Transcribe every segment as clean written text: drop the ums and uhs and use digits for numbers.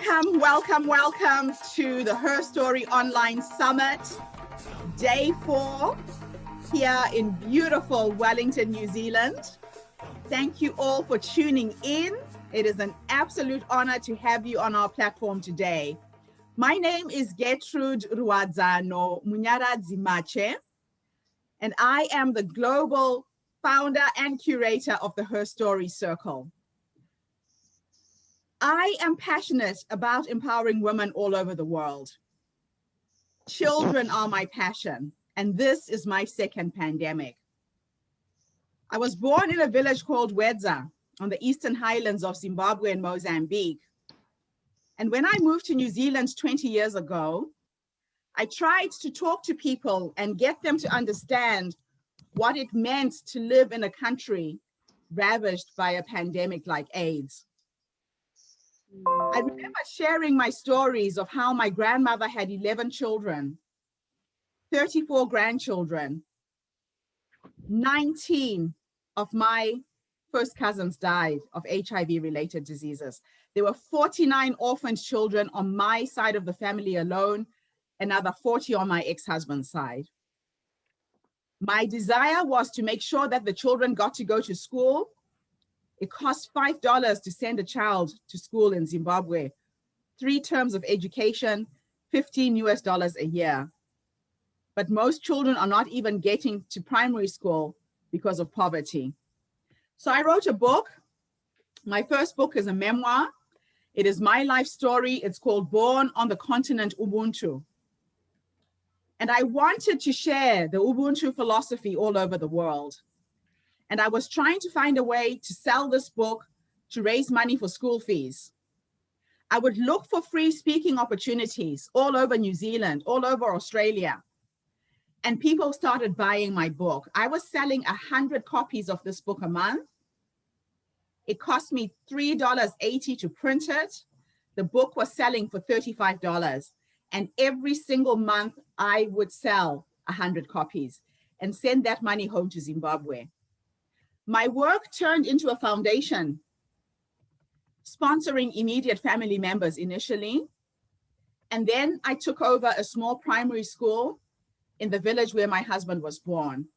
Welcome to the Herstory Online Summit, Day 4, here in beautiful Wellington, New Zealand. Thank you all for tuning in. It is an absolute honor to have you on our platform today. My name is Getrude no Matshe, and I am the global founder and curator of the Herstory Circle. I am passionate about empowering women all over the world. Children are my passion, and this is my second pandemic. I was born in a village called Wedza on the eastern highlands of Zimbabwe and Mozambique. And when I moved to New Zealand 20 years ago, I tried to talk to people and get them to understand what it meant to live in a country ravaged by a pandemic like AIDS. I remember sharing my stories of how my grandmother had 11 children, 34 grandchildren, 19 of my first cousins died of HIV-related diseases. There were 49 orphaned children on my side of the family alone, another 40 on my ex-husband's side. My desire was to make sure that the children got to go to school. It cost $5 to send a child to school in Zimbabwe, 3 terms of education, $15 a year. But most children are not even getting to primary school because of poverty. So I wrote a book. My first book is a memoir. It is my life story. It's called Born on the Continent Ubuntu. And I wanted to share the Ubuntu philosophy all over the world. And I was trying to find a way to sell this book to raise money for school fees. I would look for free speaking opportunities all over New Zealand, all over Australia. And people started buying my book. I was selling 100 copies of this book a month. It cost me $3.80 to print it. The book was selling for $35. And every single month I would sell 100 copies and send that money home to Zimbabwe. My work turned into a foundation, sponsoring immediate family members initially. And then I took over a small primary school in the village where my husband was born.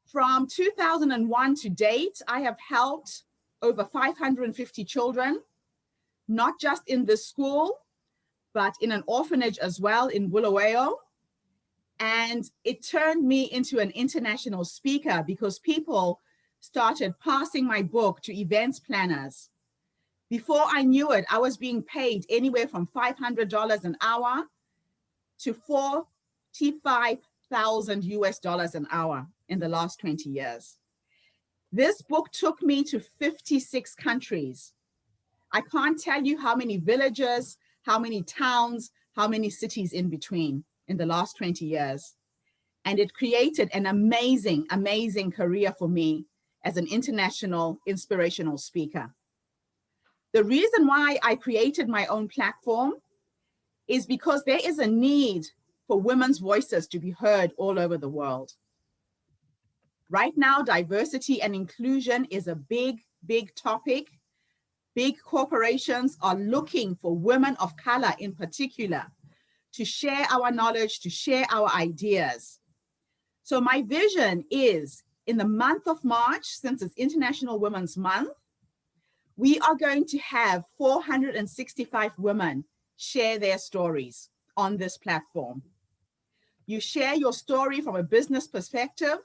From 2001 to date, I have helped over 550 children, not just in this school, but in an orphanage as well in Bulawayo. And it turned me into an international speaker because people started passing my book to events planners. Before I knew it, I was being paid anywhere from $500 an hour to $45,000 an hour in the last 20 years. This book took me to 56 countries. I can't tell you how many villages, how many towns, how many cities in between in the last 20 years. And it created an amazing, amazing career for me as an international inspirational speaker. The reason why I created my own platform is because there is a need for women's voices to be heard all over the world. Right now, diversity and inclusion is a big, big topic. Big corporations are looking for women of color in particular to share our knowledge, to share our ideas. So my vision is in the month of March, since it's International Women's Month, we are going to have 465 women share their stories on this platform. You share your story from a business perspective,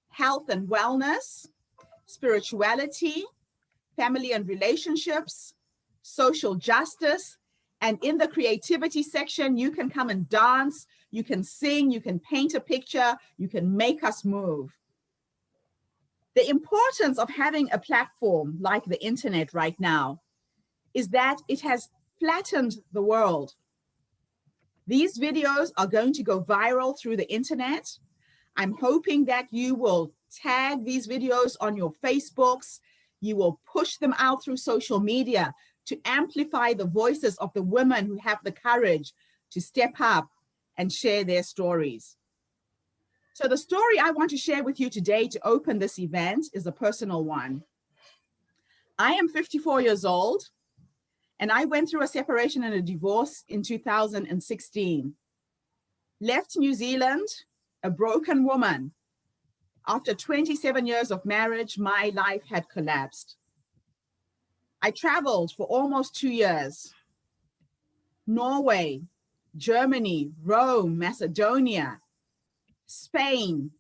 health and wellness, spirituality, family and relationships, social justice, and in the creativity section, you can come and dance, you can sing, you can paint a picture, you can make us move. The importance of having a platform like the internet right now is that it has flattened the world. These videos are going to go viral through the internet. I'm hoping that you will tag these videos on your Facebooks. You will push them out through social media to amplify the voices of the women who have the courage to step up and share their stories. So the story I want to share with you today to open this event is a personal one. I am 54 years old, And I went through a separation and a divorce in 2016. Left New Zealand, a broken woman. After 27 years of marriage, my life had collapsed. I traveled for almost 2 years. Norway, Germany, Rome, Macedonia, Spain,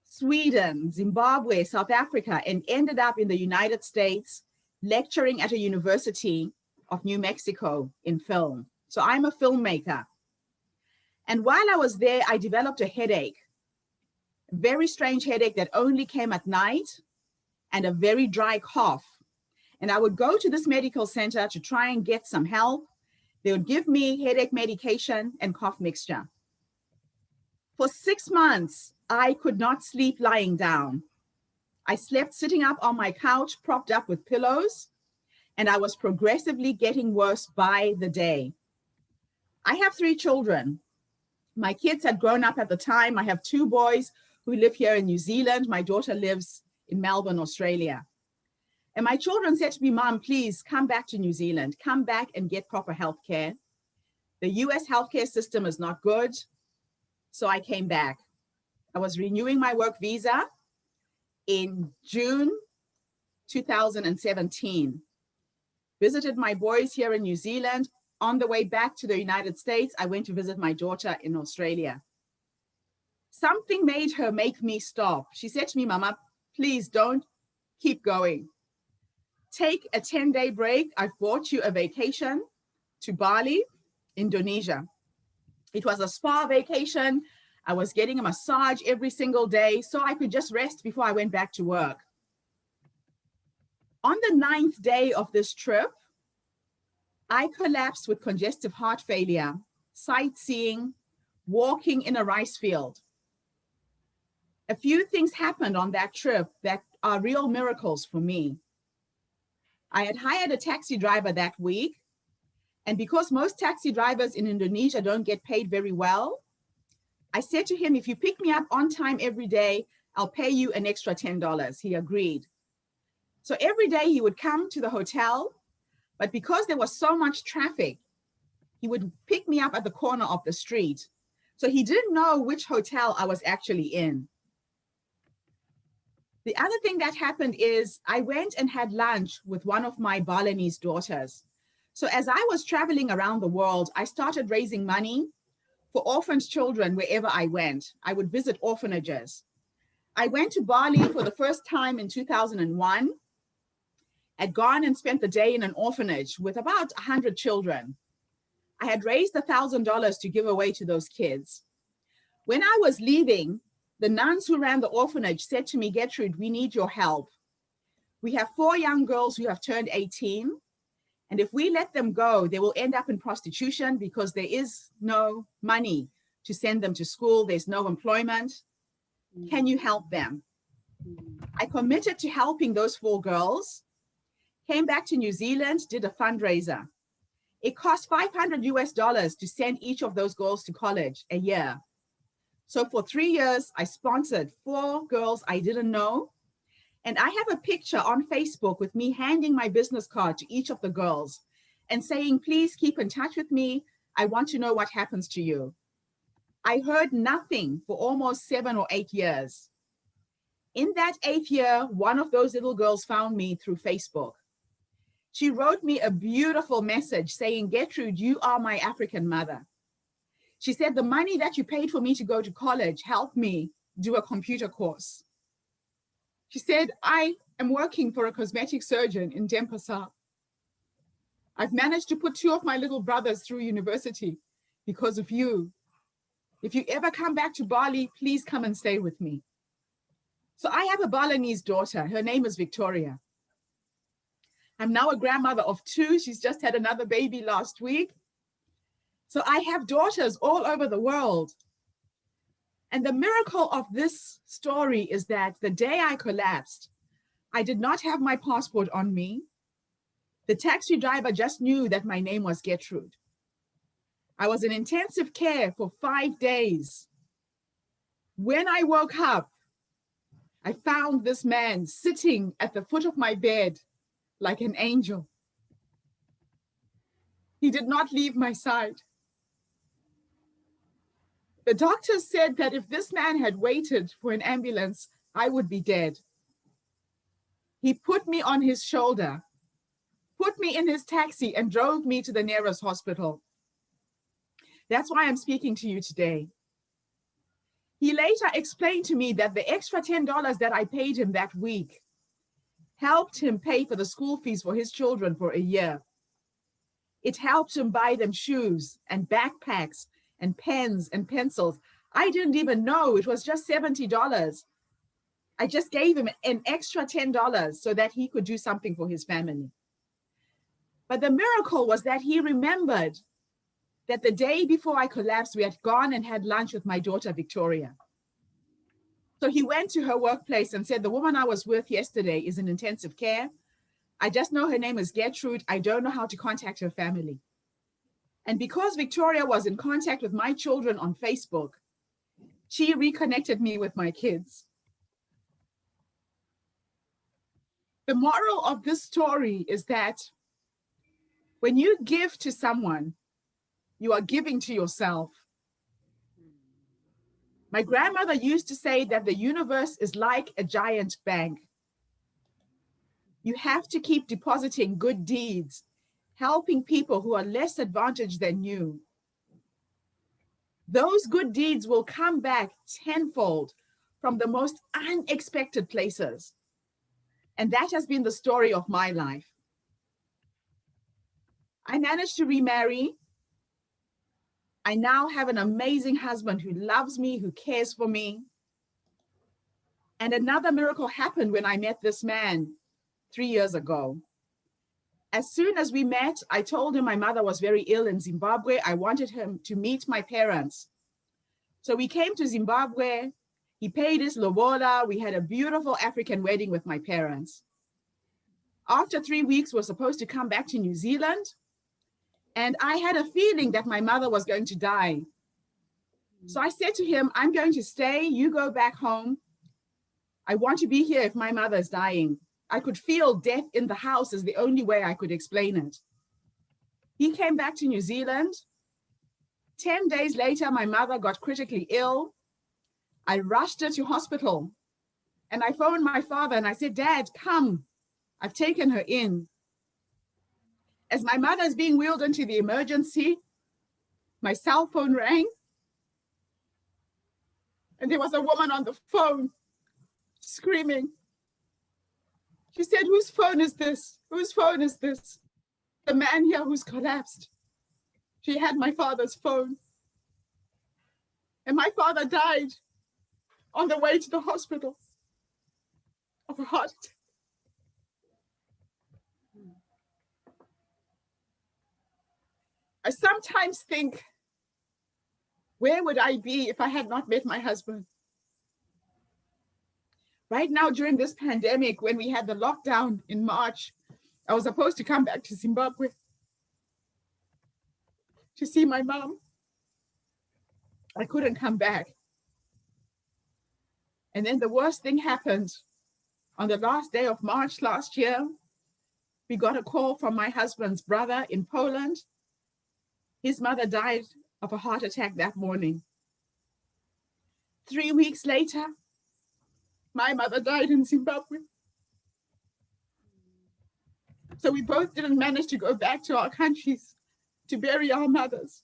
Sweden, Zimbabwe, South Africa, and ended up in the United States lecturing at a university of New Mexico in film. So I'm a filmmaker. And while I was there, I developed a headache, a very strange headache that only came at night, and a very dry cough. And I would go to this medical center to try and get some help. They would give me headache medication and cough mixture. For 6 months, I could not sleep lying down. I slept sitting up on my couch, propped up with pillows, and I was progressively getting worse by the day. I have 3 children. My kids had grown up at the time. I have 2 boys who live here in New Zealand. My daughter lives in Melbourne, Australia. And my children said to me, Mom, please come back to New Zealand. Come back and get proper health care. The US healthcare system is not good. So I came back. I was renewing my work visa in June 2017. Visited my boys here in New Zealand. On the way back to the United States, I went to visit my daughter in Australia. Something made her make me stop. She said to me, Mama, please don't keep going. Take a 10-day break. I've bought you a vacation to Bali, Indonesia. It was a spa vacation. I was getting a massage every single day so I could just rest before I went back to work. On the 9th day of this trip, I collapsed with congestive heart failure, sightseeing, walking in a rice field. A few things happened on that trip that are real miracles for me. I had hired a taxi driver that week, and because most taxi drivers in Indonesia don't get paid very well, I said to him, if you pick me up on time every day, I'll pay you an extra $10. He agreed. So every day he would come to the hotel, but because there was so much traffic, he would pick me up at the corner of the street. So he didn't know which hotel I was actually in. The other thing that happened is I went and had lunch with one of my Balinese daughters. So as I was traveling around the world, I started raising money for orphaned children wherever I went. I would visit orphanages. I went to Bali for the first time in 2001. Had gone and spent the day in an orphanage with about 100 children. I had raised $1,000 to give away to those kids. When I was leaving, the nuns who ran the orphanage said to me, Getrude, we need your help. We have 4 young girls who have turned 18. And if we let them go, they will end up in prostitution because there is no money to send them to school. There's no employment. Can you help them? I committed to helping those 4 girls, came back to New Zealand, did a fundraiser. It cost $500 to send each of those girls to college a year. So for 3 years, I sponsored 4 girls I didn't know. And I have a picture on Facebook with me handing my business card to each of the girls and saying, please keep in touch with me. I want to know what happens to you. I heard nothing for almost 7 or 8 years. In that 8th year, one of those little girls found me through Facebook. She wrote me a beautiful message saying, Getrude, you are my African mother. She said, the money that you paid for me to go to college helped me do a computer course. She said, I am working for a cosmetic surgeon in Denpasar. I've managed to put 2 of my little brothers through university because of you. If you ever come back to Bali, please come and stay with me. So I have a Balinese daughter. Her name is Victoria. I'm now a grandmother of 2. She's just had another baby last week. So I have daughters all over the world. And the miracle of this story is that the day I collapsed, I did not have my passport on me. The taxi driver just knew that my name was Getrude. I was in intensive care for 5 days. When I woke up, I found this man sitting at the foot of my bed like an angel. He did not leave my side. The doctor said that if this man had waited for an ambulance, I would be dead. He put me on his shoulder, put me in his taxi, and drove me to the nearest hospital. That's why I'm speaking to you today. He later explained to me that the extra $10 that I paid him that week helped him pay for the school fees for his children for a year. It helped him buy them shoes and backpacks and pens and pencils. I didn't even know it was just $70. I just gave him an extra $10 so that he could do something for his family. But the miracle was that he remembered that the day before I collapsed, we had gone and had lunch with my daughter, Victoria. So he went to her workplace and said, the woman I was with yesterday is in intensive care. I just know her name is Getrude. I don't know how to contact her family. And because Victoria was in contact with my children on Facebook, she reconnected me with my kids. The moral of this story is that when you give to someone, you are giving to yourself. My grandmother used to say that the universe is like a giant bank. You have to keep depositing good deeds, helping people who are less advantaged than you. Those good deeds will come back tenfold from the most unexpected places. And that has been the story of my life. I managed to remarry. I now have an amazing husband who loves me, who cares for me. And another miracle happened when I met this man 3 years ago. As soon as we met, I told him my mother was very ill in Zimbabwe. I wanted him to meet my parents. So we came to Zimbabwe. He paid his lobola. We had a beautiful African wedding with my parents. After 3 weeks, we're supposed to come back to New Zealand. And I had a feeling that my mother was going to die. So I said to him, I'm going to stay. You go back home. I want to be here if my mother is dying. I could feel death in the house is the only way I could explain it. He came back to New Zealand. 10 days later, my mother got critically ill. I rushed her to hospital. And I phoned my father and I said, Dad, come. I've taken her in. As my mother is being wheeled into the emergency, my cell phone rang. And there was a woman on the phone screaming. She said, whose phone is this? Whose phone is this? The man here who's collapsed. She had my father's phone. And my father died on the way to the hospital of a heart attack. I sometimes think, where would I be if I had not met my husband? Right now, during this pandemic, when we had the lockdown in March, I was supposed to come back to Zimbabwe to see my mom. I couldn't come back. And then the worst thing happened. On the last day of March last year, we got a call from my husband's brother in Poland. His mother died of a heart attack that morning. 3 weeks later, my mother died in Zimbabwe. So we both didn't manage to go back to our countries to bury our mothers.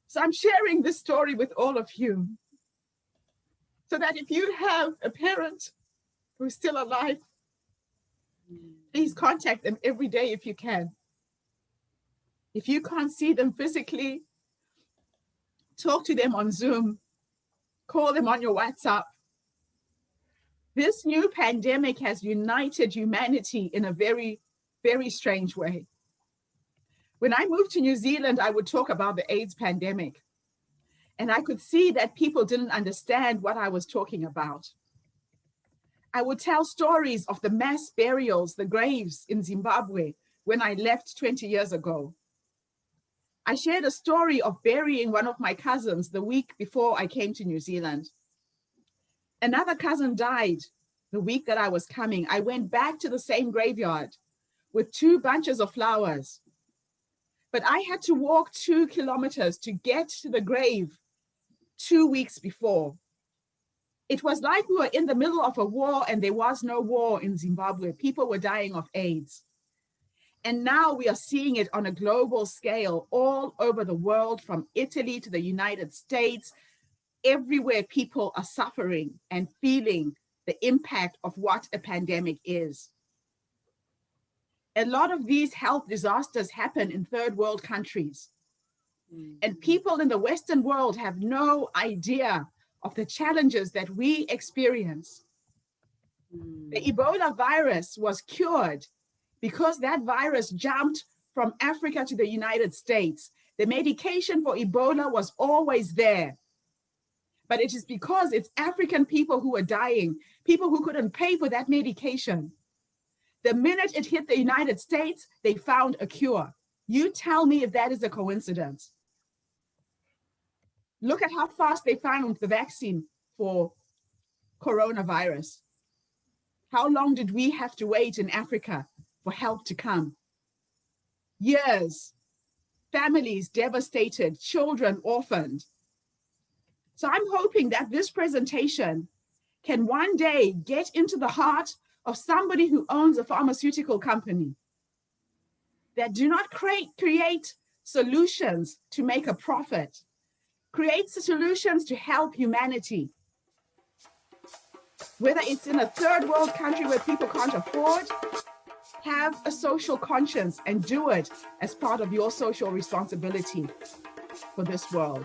So I'm sharing this story with all of you so that if you have a parent who's still alive, please contact them every day if you can. If you can't see them physically, talk to them on Zoom, call them on your WhatsApp. This new pandemic has united humanity in a very, very strange way. When I moved to New Zealand, I would talk about the AIDS pandemic. And I could see that people didn't understand what I was talking about. I would tell stories of the mass burials, the graves in Zimbabwe when I left 20 years ago. I shared a story of burying one of my cousins the week before I came to New Zealand. Another cousin died the week that I was coming. I went back to the same graveyard with 2 bunches of flowers But I had to walk 2 kilometers to get to the grave 2 weeks before. It was like we were in the middle of a war and there was no war in Zimbabwe. People were dying of AIDS. And now we are seeing it on a global scale all over the world, from Italy to the United States. Everywhere people are suffering and feeling the impact of what a pandemic is. A lot of these health disasters happen in third world countries. And people in the Western world have no idea of the challenges that we experience. The Ebola virus was cured because that virus jumped from Africa to the United States. The medication for Ebola was always there. But it is because it's African people who are dying, people who couldn't pay for that medication. The minute it hit the United States, they found a cure. You tell me if that is a coincidence. Look at how fast they found the vaccine for coronavirus. How long did we have to wait in Africa for help to come? Years. Families devastated, children orphaned. So I'm hoping that this presentation can one day get into the heart of somebody who owns a pharmaceutical company, that do not create solutions to make a profit, create solutions to help humanity. Whether it's in a third world country where people can't afford, have a social conscience and do it as part of your social responsibility for this world.